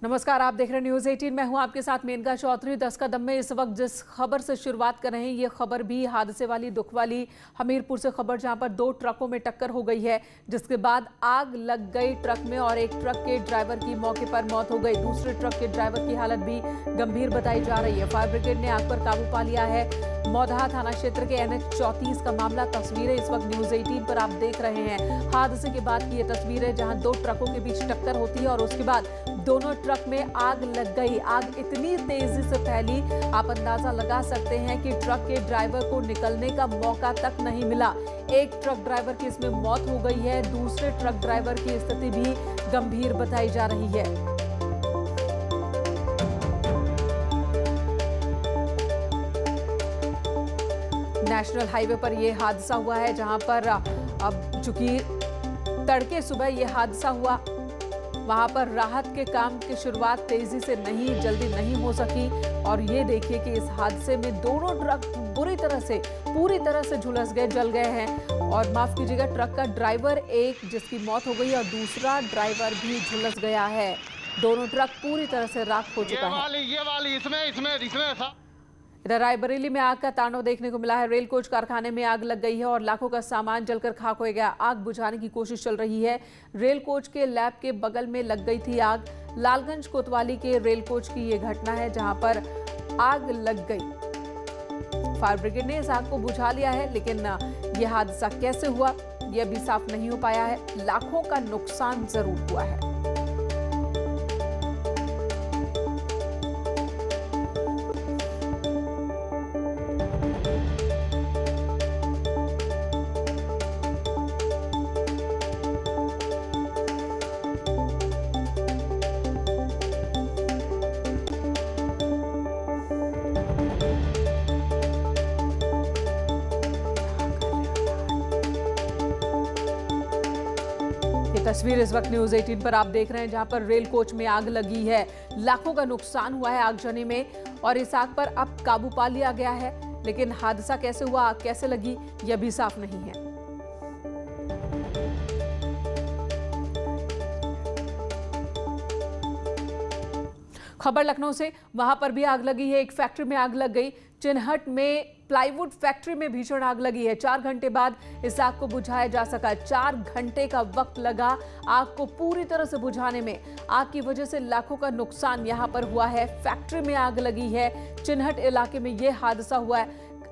नमस्कार, आप देख रहे हैं न्यूज 18। मैं हूं आपके साथ मेनका चौधरी। 10 कदम में इस वक्त जिस खबर से शुरुआत कर रहे हैं, ये खबर भी हादसे वाली, दुख वाली, हमीरपुर से खबर, जहां पर 2 ट्रकों में टक्कर हो गई है, जिसके बाद आग लग गई ट्रक में और एक ट्रक के ड्राइवर की मौके पर मौत हो गई। दूसरे ट्रक के ड्राइवर की हालत भी गंभीर बताई जा रही है। फायर ब्रिगेड ने आग पर काबू पा लिया है। मौधा थाना क्षेत्र के NH 34 का मामला। तस्वीरें इस वक्त न्यूज 18 पर आप देख रहे हैं। हादसे के बाद की ये तस्वीर है, जहां 2 ट्रकों के बीच टक्कर होती है और उसके बाद दोनों ट्रक में आग लग गई। आग इतनी तेजी से फैली, आप अंदाजा लगा सकते हैं कि ट्रक के ड्राइवर को निकलने का मौका तक नहीं मिला। एक ट्रक ड्राइवर की इसमें मौत हो गई है, दूसरे ट्रक ड्राइवर की स्थिति भी गंभीर बताई जा रही है। नेशनल हाईवे पर यह हादसा हुआ है, जहां पर अब चूंकि तड़के सुबह यह हादसा हुआ, वहां पर राहत के काम की शुरुआत तेजी से जल्दी नहीं हो सकी। और ये देखिए कि इस हादसे में दोनों ट्रक पूरी तरह से झुलस गए, जल गए हैं। और माफ कीजिएगा, ट्रक का ड्राइवर एक जिसकी मौत हो गई और दूसरा ड्राइवर भी झुलस गया है। दोनों ट्रक पूरी तरह से राख हो चुका है। ये वाली इसमें इधर रायबरेली में आग का तांडव देखने को मिला है। रेल कोच कारखाने में आग लग गई है और लाखों का सामान जलकर खाक हो गया। आग बुझाने की कोशिश चल रही है। रेल कोच के लैब के बगल में लग गई थी आग। लालगंज कोतवाली के रेल कोच की ये घटना है, जहां पर आग लग गई। फायर ब्रिगेड ने इस आग को बुझा लिया है, लेकिन यह हादसा कैसे हुआ यह भी साफ नहीं हो पाया है। लाखों का नुकसान जरूर हुआ है। तस्वीर इस वक्त न्यूज 18 पर आप देख रहे हैं, जहां पर रेल कोच में आग लगी है। लाखों का नुकसान हुआ है आगजनी में और इस आग पर अब काबू पा लिया गया है, लेकिन हादसा कैसे हुआ, आग कैसे लगी, यह भी साफ नहीं है। खबर लखनऊ से, वहां पर भी आग लगी है। एक फैक्ट्री में आग लग गई। चिन्हट में प्लाईवुड फैक्ट्री में भीषण आग लगी है। 4 घंटे बाद इस आग को बुझाया जा सका। 4 घंटे का वक्त लगा आग को पूरी तरह से बुझाने में। आग की वजह से लाखों का नुकसान यहां पर हुआ है। फैक्ट्री में आग लगी है। चिन्हट इलाके में यह हादसा हुआ है।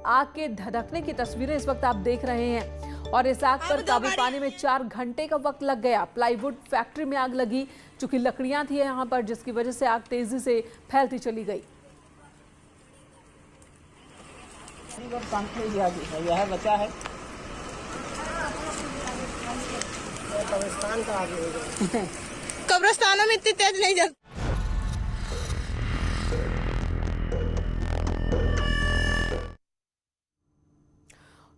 आग के धधकने की तस्वीरें इस वक्त आप देख रहे हैं और इस आग पर काबू पाने में 4 घंटे का वक्त लग गया। प्लाईवुड फैक्ट्री में आग लगी, चूंकि लकड़ियां थी यहां पर, जिसकी वजह से आग तेजी से फैलती चली गई। यह बचा है कब्रिस्तान का आगे। कब्रिस्तानों में इतनी तेज नहीं जल।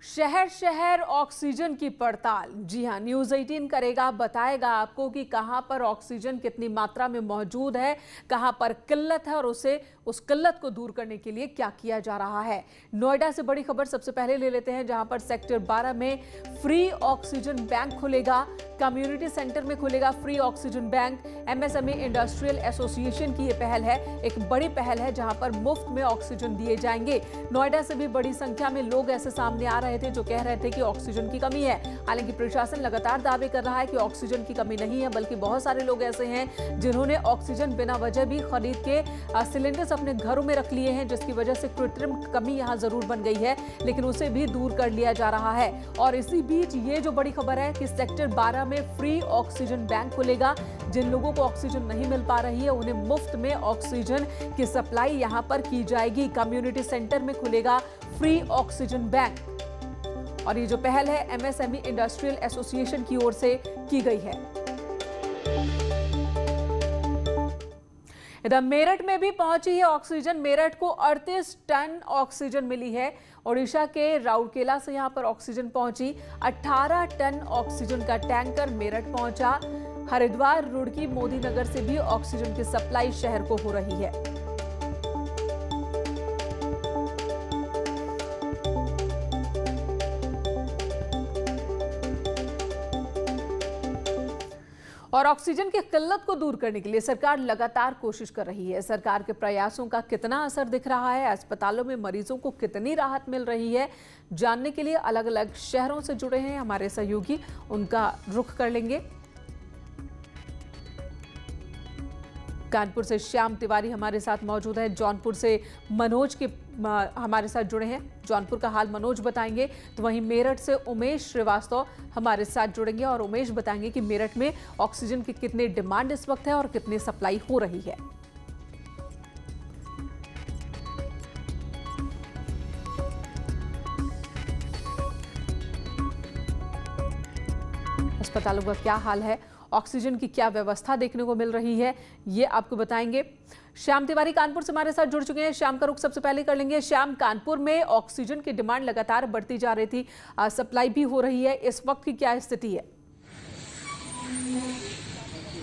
शहर शहर ऑक्सीजन की पड़ताल। जी हां, न्यूज 18 करेगा, बताएगा आपको कि कहां पर ऑक्सीजन कितनी मात्रा में मौजूद है, कहां पर किल्लत है और उस किल्लत को दूर करने के लिए क्या किया जा रहा है। नोएडा से बड़ी खबर सबसे पहले ले लेते हैं, जहां पर सेक्टर 12 में फ्री ऑक्सीजन बैंक खुलेगा। कम्युनिटी सेंटर में खुलेगा free oxygen bank. MSME industrial association की यह पहल है, एक बड़ी पहल है, जहां पर मुफ्त में ऑक्सीजन दिए जाएंगे। नोएडा से भी बड़ी संख्या में लोग ऐसे सामने आ रहे थे जो कह रहे थे कि ऑक्सीजन की कमी है। हालांकि प्रशासन लगातार दावे कर रहा है कि ऑक्सीजन की कमी नहीं है, बल्कि बहुत सारे लोग ऐसे हैं जिन्होंने ऑक्सीजन बिना वजह भी खरीद के सिलेंडर्स अपने घरों में रख लिए हैं, जिसकी वजह से कृत्रिम कमी यहां जरूर बन गई है, लेकिन उसे भी दूर कर लिया जा रहा है। और इसी बीच ये जो बड़ी खबर है कि सेक्टर 12 में फ्री ऑक्सीजन बैंक खुलेगा। जिन लोगों को ऑक्सीजन नहीं मिल पा रही है, उन्हें मुफ्त में ऑक्सीजन की सप्लाई यहां पर की जाएगी। कम्युनिटी सेंटर में खुलेगा फ्री ऑक्सीजन बैंक और ये जो पहल है MSME इंडस्ट्रियल एसोसिएशन की ओर से की गई है। इधर मेरठ में भी पहुंची है ऑक्सीजन। मेरठ को 38 टन ऑक्सीजन मिली है। ओडिशा के राउरकेला से यहां पर ऑक्सीजन पहुंची। 18 टन ऑक्सीजन का टैंकर मेरठ पहुंचा। हरिद्वार, रुड़की, मोदी नगर से भी ऑक्सीजन की सप्लाई शहर को हो रही है। और ऑक्सीजन की किल्लत को दूर करने के लिए सरकार लगातार कोशिश कर रही है। सरकार के प्रयासों का कितना असर दिख रहा है, अस्पतालों में मरीजों को कितनी राहत मिल रही है, जानने के लिए अलग अलग शहरों से जुड़े हैं हमारे सहयोगी, उनका रुख कर लेंगे। कानपुर से श्याम तिवारी हमारे साथ मौजूद है, जौनपुर से मनोज के हमारे साथ जुड़े हैं, जौनपुर का हाल मनोज बताएंगे। तो वहीं मेरठ से उमेश श्रीवास्तव हमारे साथ जुड़ेंगे और उमेश बताएंगे कि मेरठ में ऑक्सीजन की कितनी डिमांड इस वक्त है और कितनी सप्लाई हो रही है। अस्पतालों का क्या हाल है, ऑक्सीजन की क्या व्यवस्था देखने को मिल रही है, ये आपको बताएंगे। श्याम तिवारी कानपुर से हमारे साथ जुड़ चुके हैं। श्याम का रुख सबसे पहले कर लेंगे। श्याम, कानपुर में ऑक्सीजन की डिमांड लगातार बढ़ती जा रही थी, सप्लाई भी हो रही है, इस वक्त की क्या स्थिति है?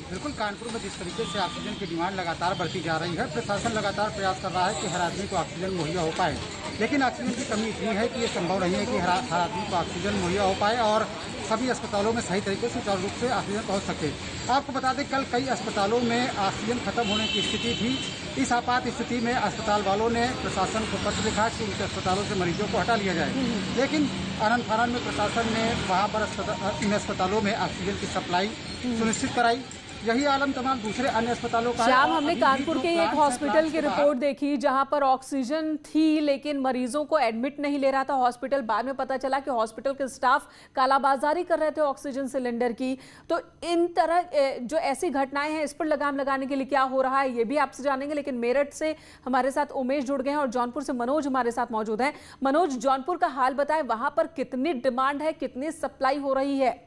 बिल्कुल, कानपुर में जिस तरीके से ऑक्सीजन की डिमांड लगातार बढ़ती जा रही है, प्रशासन लगातार प्रयास कर रहा है कि हर आदमी को ऑक्सीजन मुहैया हो पाए, लेकिन ऑक्सीजन की कमी इतनी है कि ये संभव नहीं है कि हर आदमी को ऑक्सीजन मुहैया हो पाए और सभी अस्पतालों में सही तरीके से सुचारू रूप से ऑक्सीजन पहुंच सके। आपको बता दें, कल कई अस्पतालों में ऑक्सीजन खत्म होने की स्थिति थी। इस आपात स्थिति में अस्पताल वालों ने प्रशासन को पत्र लिखा कि उनके अस्पतालों से मरीजों को हटा लिया जाए, लेकिन आनंद फानन में प्रशासन ने वहाँ पर इन अस्पतालों में ऑक्सीजन की सप्लाई सुनिश्चित कराई। यही आलम तमाम दूसरे अन्य अस्पतालों का। श्याम, हमने कानपुर के एक हॉस्पिटल की रिपोर्ट देखी जहां पर ऑक्सीजन थी लेकिन मरीजों को एडमिट नहीं ले रहा था हॉस्पिटल। बाद में पता चला कि हॉस्पिटल के स्टाफ कालाबाजारी कर रहे थे ऑक्सीजन सिलेंडर की। तो इन तरह जो ऐसी घटनाएं हैं, इस पर लगाम लगाने के लिए क्या हो रहा है, ये भी आपसे जानेंगे। लेकिन मेरठ से हमारे साथ उमेश जुड़ गए हैं और जौनपुर से मनोज हमारे साथ मौजूद है। मनोज, जौनपुर का हाल बताएं, वहां पर कितनी डिमांड है, कितनी सप्लाई हो रही है?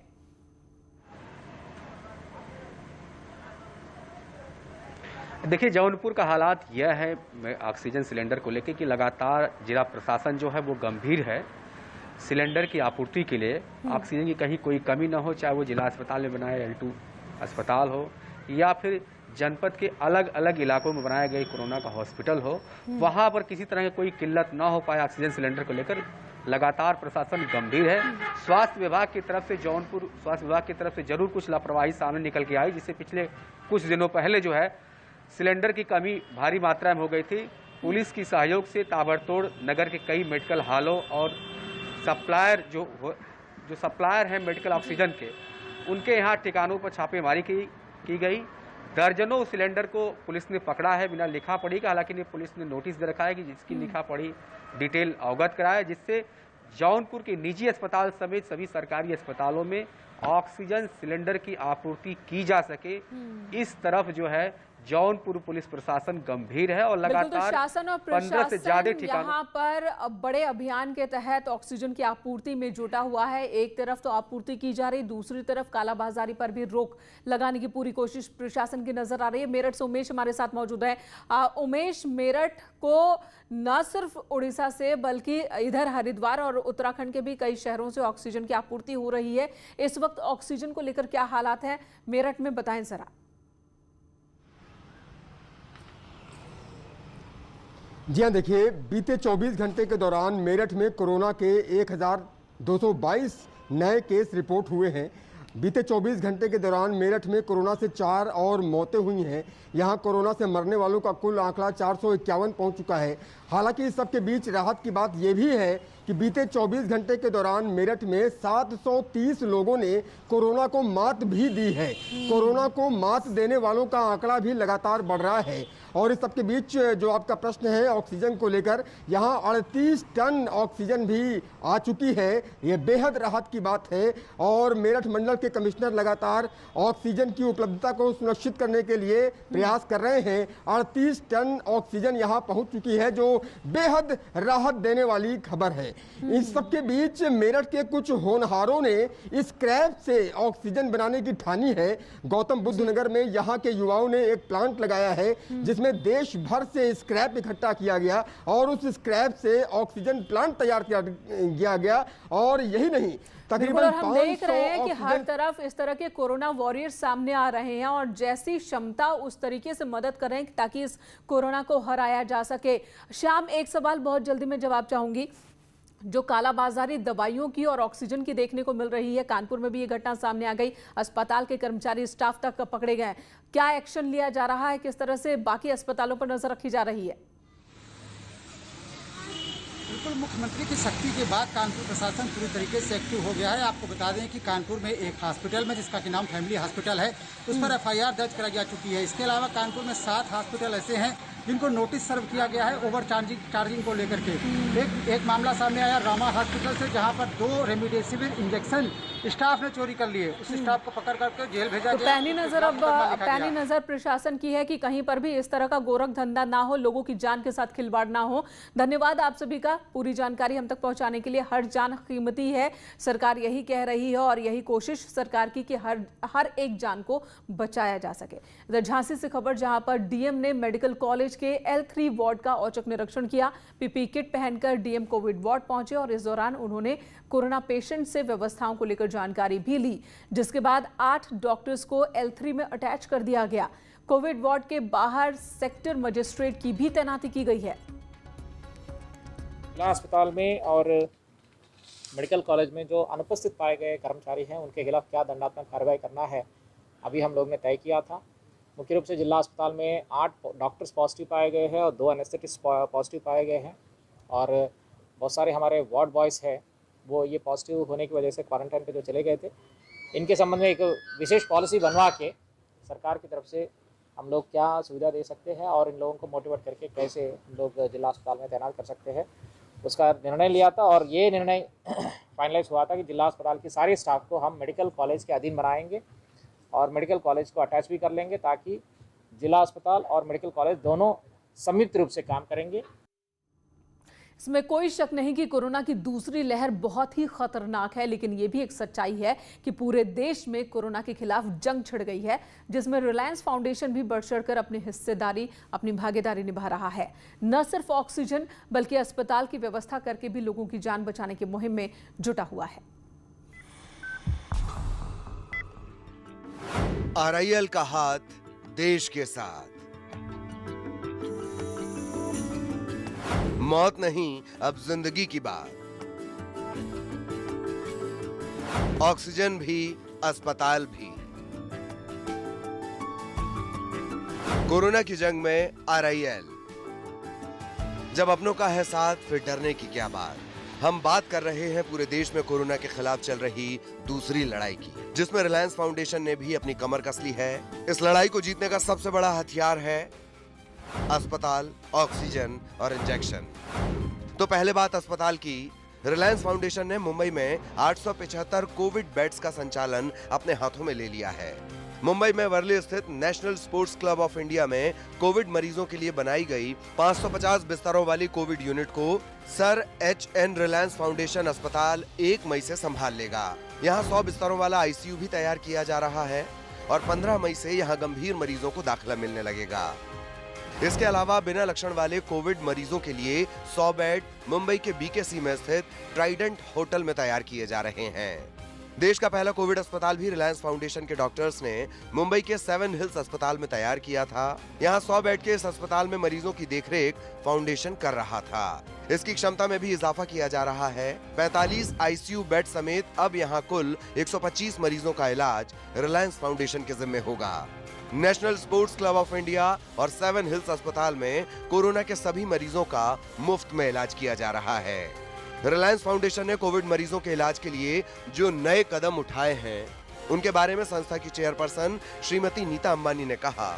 देखिए, जौनपुर का हालात यह है ऑक्सीजन सिलेंडर को लेकर कि लगातार जिला प्रशासन जो है वो गंभीर है सिलेंडर की आपूर्ति के लिए। ऑक्सीजन की कहीं कोई कमी ना हो, चाहे वो जिला अस्पताल में बनाए L2 अस्पताल हो या फिर जनपद के अलग अलग इलाकों में बनाए गए कोरोना का हॉस्पिटल हो, वहाँ पर किसी तरह की कोई किल्लत ना हो पाए ऑक्सीजन सिलेंडर को लेकर। लगातार प्रशासन गंभीर है। स्वास्थ्य विभाग की तरफ से, जौनपुर स्वास्थ्य विभाग की तरफ से जरूर कुछ लापरवाही सामने निकल के आई, जिससे पिछले कुछ दिनों पहले जो है सिलेंडर की कमी भारी मात्रा में हो गई थी। पुलिस की सहयोग से ताबड़तोड़ नगर के कई मेडिकल हॉलों और सप्लायर जो सप्लायर हैं मेडिकल ऑक्सीजन के, उनके यहाँ ठिकानों पर छापेमारी की गई। दर्जनों सिलेंडर को पुलिस ने पकड़ा है बिना लिखा पढ़ी का। हालांकि पुलिस ने नोटिस दे रखा है कि जिसकी लिखा पढ़ी डिटेल अवगत कराए, जिससे जौनपुर के निजी अस्पताल समेत सभी सरकारी अस्पतालों में ऑक्सीजन सिलेंडर की आपूर्ति की जा सके। इस तरफ जो है जौनपुर पुलिस प्रशासन गंभीर है और लगातार शासन और 15 से ज्यादा ठिकानों यहाँ पर बड़े अभियान के तहत ऑक्सीजन की आपूर्ति में जुटा हुआ है। एक तरफ तो आपूर्ति की जा रही, दूसरी तरफ कालाबाजारी पर भी रोक लगाने की पूरी कोशिश प्रशासन की नजर आ रही है। मेरठ से उमेश हमारे साथ मौजूद है। उमेश, मेरठ को न सिर्फ उड़ीसा से बल्कि इधर हरिद्वार और उत्तराखंड के भी कई शहरों से ऑक्सीजन की आपूर्ति हो रही है। इस वक्त ऑक्सीजन को लेकर क्या हालात है मेरठ में, बताएं जरा। जी हाँ, देखिए, बीते 24 घंटे के दौरान मेरठ में कोरोना के 1222 नए केस रिपोर्ट हुए हैं। बीते 24 घंटे के दौरान मेरठ में कोरोना से 4 और मौतें हुई हैं। यहाँ कोरोना से मरने वालों का कुल आंकड़ा 451 पहुँच चुका है। हालांकि इस सबके बीच राहत की बात यह भी है कि बीते 24 घंटे के दौरान मेरठ में 730 लोगों ने कोरोना को मात भी दी है। कोरोना को मात देने वालों का आंकड़ा भी लगातार बढ़ रहा है। और इस सबके बीच जो आपका प्रश्न है ऑक्सीजन को लेकर, यहाँ 38 टन ऑक्सीजन भी आ चुकी है। ये बेहद राहत की बात है और मेरठ मंडल के कमिश्नर लगातार ऑक्सीजन की उपलब्धता को सुनिश्चित करने के लिए प्रयास कर रहे हैं। 38 टन ऑक्सीजन यहाँ पहुँच चुकी है, जो बेहद राहत देने वाली खबर है। इस सबके बीच मेरठ के कुछ होनहारों ने स्क्रैप से ऑक्सीजन बनाने की ठानी है। गौतम बुद्ध नगर में यहाँ के युवाओं ने एक प्लांट लगाया है जिसमें देश भर से स्क्रैप इकट्ठा किया गया और उस स्क्रैप से ऑक्सीजन प्लांट तैयार किया गया। और यही नहीं, तकरीबन हम देख रहे हैं कि हर तरफ इस तरह के कोरोना वॉरियर्स सामने आ रहे हैं और जैसी क्षमता उस तरीके से मदद कर रहे हैं ताकि इस कोरोना को हराया जा सके। श्याम, एक सवाल बहुत जल्दी में जवाब चाहूंगी। जो कालाबाजारी दवाइयों की और ऑक्सीजन की देखने को मिल रही है, कानपुर में भी ये घटना सामने आ गई। अस्पताल के कर्मचारी, स्टाफ तक पकड़े गए। क्या एक्शन लिया जा रहा है, किस तरह से बाकी अस्पतालों पर नजर रखी जा रही है? बिल्कुल, मुख्यमंत्री की सख्ती के बाद कानपुर प्रशासन पूरी तरीके से एक्टिव हो गया है। आपको बता दें कि कानपुर में एक हॉस्पिटल में, जिसका कि नाम फैमिली हॉस्पिटल है, उस पर एफआईआर दर्ज कराई जा चुकी है। इसके अलावा कानपुर में 7 हॉस्पिटल ऐसे हैं जिनको नोटिस सर्व किया गया है ओवर चार्जिंग को लेकर के। एक मामला सामने आया रामा हॉस्पिटल से, जहां पर 2 रेमडेसिविर इंजेक्शन स्टाफ ने चोरी कर लिए। उस स्टाफ को पकड़ करके जेल भेजा गया। पैनी नजर प्रशासन की है कि कहीं पर भी इस तरह का गोरख धंधा ना हो, लोगों की जान के साथ खिलवाड़ ना हो। धन्यवाद आप सभी का पूरी जानकारी हम तक पहुंचाने के लिए। हर जान कीमती है, सरकार यही कह रही है और यही कोशिश सरकार की कि हर एक जान को बचाया जा सके। इधर झांसी से खबर, जहां पर डीएम ने मेडिकल कॉलेज के L3 वार्ड का औचक निरीक्षण किया। पीपी किट पहनकर डीएम कोविड वार्ड पहुंचे और इस दौरान उन्होंने कोरोना पेशेंट से व्यवस्थाओं को लेकर जानकारी भी ली, जिसके बाद 8 डॉक्टर्स को L3 में अटैच कर दिया गया। कोविड वार्ड के बाहर सेक्टर मजिस्ट्रेट की भी तैनाती की गई है। जिला अस्पताल में और मेडिकल कॉलेज में जो अनुपस्थित पाए गए कर्मचारी हैं, उनके खिलाफ क्या दंडात्मक कार्रवाई करना है, अभी हम लोग ने तय किया था। मुख्य रूप से जिला अस्पताल में 8 डॉक्टर्स पॉजिटिव पाए गए हैं और 2 एनेस्थेटिस्ट पॉजिटिव पाए गए हैं और बहुत सारे हमारे वार्ड बॉयज़ हैं, वो ये पॉजिटिव होने की वजह से क्वारंटाइन पे जो चले गए थे। इनके संबंध में एक विशेष पॉलिसी बनवा के सरकार की तरफ से हम लोग क्या सुविधा दे सकते हैं और इन लोगों को मोटिवेट करके कैसे हम लोग जिला अस्पताल में तैनात कर सकते हैं, उसका निर्णय लिया था। और ये निर्णय फाइनलाइज हुआ था कि जिला अस्पताल की सारी स्टाफ को हम मेडिकल कॉलेज के अधीन बनाएंगे और मेडिकल कॉलेज को अटैच भी कर लेंगे, ताकि जिला अस्पताल और मेडिकल कॉलेज दोनों संयुक्त रूप से काम करेंगे। इसमें कोई शक नहीं कि कोरोना की दूसरी लहर बहुत ही खतरनाक है, लेकिन यह भी एक सच्चाई है कि पूरे देश में कोरोना के खिलाफ जंग छिड़ गई है, जिसमें रिलायंस फाउंडेशन भी बढ़ चढ़कर अपनी हिस्सेदारी, अपनी भागीदारी निभा रहा है। न सिर्फ ऑक्सीजन बल्कि अस्पताल की व्यवस्था करके भी लोगों की जान बचाने की मुहिम में जुटा हुआ है। RIL का हाथ देश के साथ। मौत नहीं, अब जिंदगी की बात। ऑक्सीजन भी, अस्पताल भी। कोरोना की जंग में RIL। जब अपनों का है साथ, फिर डरने की क्या बात। हम बात कर रहे हैं पूरे देश में कोरोना के खिलाफ चल रही दूसरी लड़ाई की, जिसमें रिलायंस फाउंडेशन ने भी अपनी कमर कस ली है। इस लड़ाई को जीतने का सबसे बड़ा हथियार है अस्पताल, ऑक्सीजन और इंजेक्शन। तो पहले बात अस्पताल की। रिलायंस फाउंडेशन ने मुंबई में 875 कोविड बेड्स का संचालन अपने हाथों में ले लिया है। मुंबई में वर्ली स्थित national sports club of India में कोविड मरीजों के लिए बनाई गई 550 बिस्तरों वाली कोविड यूनिट को सर HN रिलायंस फाउंडेशन अस्पताल 1 मई से संभाल लेगा। यहाँ 100 बिस्तरों वाला ICU भी तैयार किया जा रहा है और 15 मई से यहाँ गंभीर मरीजों को दाखिला मिलने लगेगा। इसके अलावा बिना लक्षण वाले कोविड मरीजों के लिए 100 बेड मुंबई के BKC में स्थित ट्राइडेंट होटल में तैयार किए जा रहे हैं। देश का पहला कोविड अस्पताल भी रिलायंस फाउंडेशन के डॉक्टर्स ने मुंबई के 7 हिल्स अस्पताल में तैयार किया था। यहाँ 100 बेड के इस अस्पताल में मरीजों की देखरेख फाउंडेशन कर रहा था। इसकी क्षमता में भी इजाफा किया जा रहा है। 45 ICU बेड समेत अब यहाँ कुल 125 मरीजों का इलाज रिलायंस फाउंडेशन के जिम्मे होगा। National sports club of India और 7 हिल्स अस्पताल में कोरोना के सभी मरीजों का मुफ्त में इलाज किया जा रहा है। रिलायंस फाउंडेशन ने कोविड मरीजों के इलाज के लिए जो नए कदम उठाए हैं, उनके बारे में संस्था की चेयरपर्सन श्रीमती नीता अंबानी ने कहा,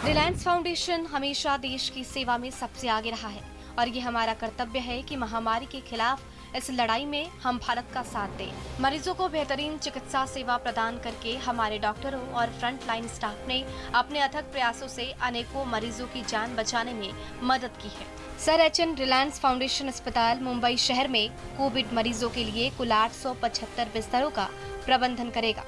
रिलायंस फाउंडेशन हमेशा देश की सेवा में सबसे आगे रहा है और ये हमारा कर्तव्य है कि महामारी के खिलाफ इस लड़ाई में हम भारत का साथ दें। मरीजों को बेहतरीन चिकित्सा सेवा प्रदान करके हमारे डॉक्टरों और फ्रंट लाइन स्टाफ ने अपने अथक प्रयासों से अनेकों मरीजों की जान बचाने में मदद की है। सर HN रिलायंस फाउंडेशन अस्पताल मुंबई शहर में कोविड मरीजों के लिए कुल 875 बिस्तरों का प्रबंधन करेगा।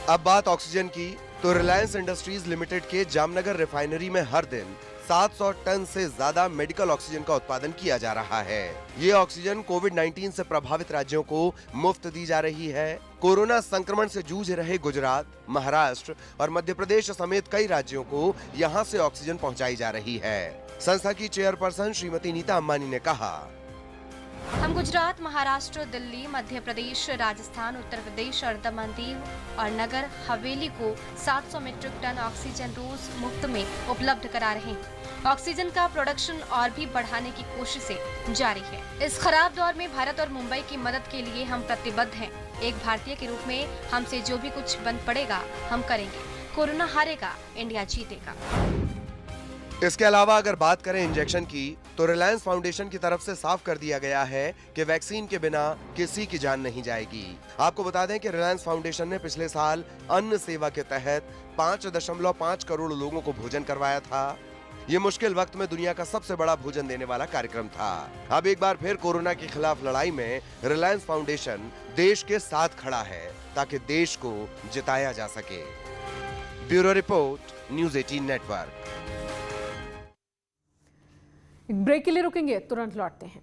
अब बात ऑक्सीजन की, तो रिलायंस इंडस्ट्रीज लिमिटेड के जामनगर रिफाइनरी में हर दिन 700 टन से ज्यादा मेडिकल ऑक्सीजन का उत्पादन किया जा रहा है। ये ऑक्सीजन कोविड-19 से प्रभावित राज्यों को मुफ्त दी जा रही है। कोरोना संक्रमण से जूझ रहे गुजरात, महाराष्ट्र और मध्य प्रदेश समेत कई राज्यों को यहाँ से ऑक्सीजन पहुँचाई जा रही है। संस्था की चेयरपर्सन श्रीमती नीता अंबानी ने कहा, हम गुजरात, महाराष्ट्र, दिल्ली, मध्य प्रदेश, राजस्थान, उत्तर प्रदेश और दमन दीव और नगर हवेली को 700 मीट्रिक टन ऑक्सीजन रोज मुफ्त में उपलब्ध करा रहे हैं। ऑक्सीजन का प्रोडक्शन और भी बढ़ाने की कोशिशें जारी है। इस खराब दौर में भारत और मुंबई की मदद के लिए हम प्रतिबद्ध हैं। एक भारतीय के रूप में हमसे जो भी कुछ बन पड़ेगा हम करेंगे। कोरोना हारेगा, इंडिया जीतेगा। इसके अलावा अगर बात करें इंजेक्शन की, तो रिलायंस फाउंडेशन की तरफ से साफ कर दिया गया है कि वैक्सीन के बिना किसी की जान नहीं जाएगी। आपको बता दें कि रिलायंस फाउंडेशन ने पिछले साल अन्न सेवा के तहत 5.5 करोड़ लोगों को भोजन करवाया था। ये मुश्किल वक्त में दुनिया का सबसे बड़ा भोजन देने वाला कार्यक्रम था। अब एक बार फिर कोरोना के खिलाफ लड़ाई में रिलायंस फाउंडेशन देश के साथ खड़ा है ताकि देश को जिताया जा सके। Bureau report, news 18 network. ब्रेक के लिए रुकेंगे, तुरंत लौटते हैं।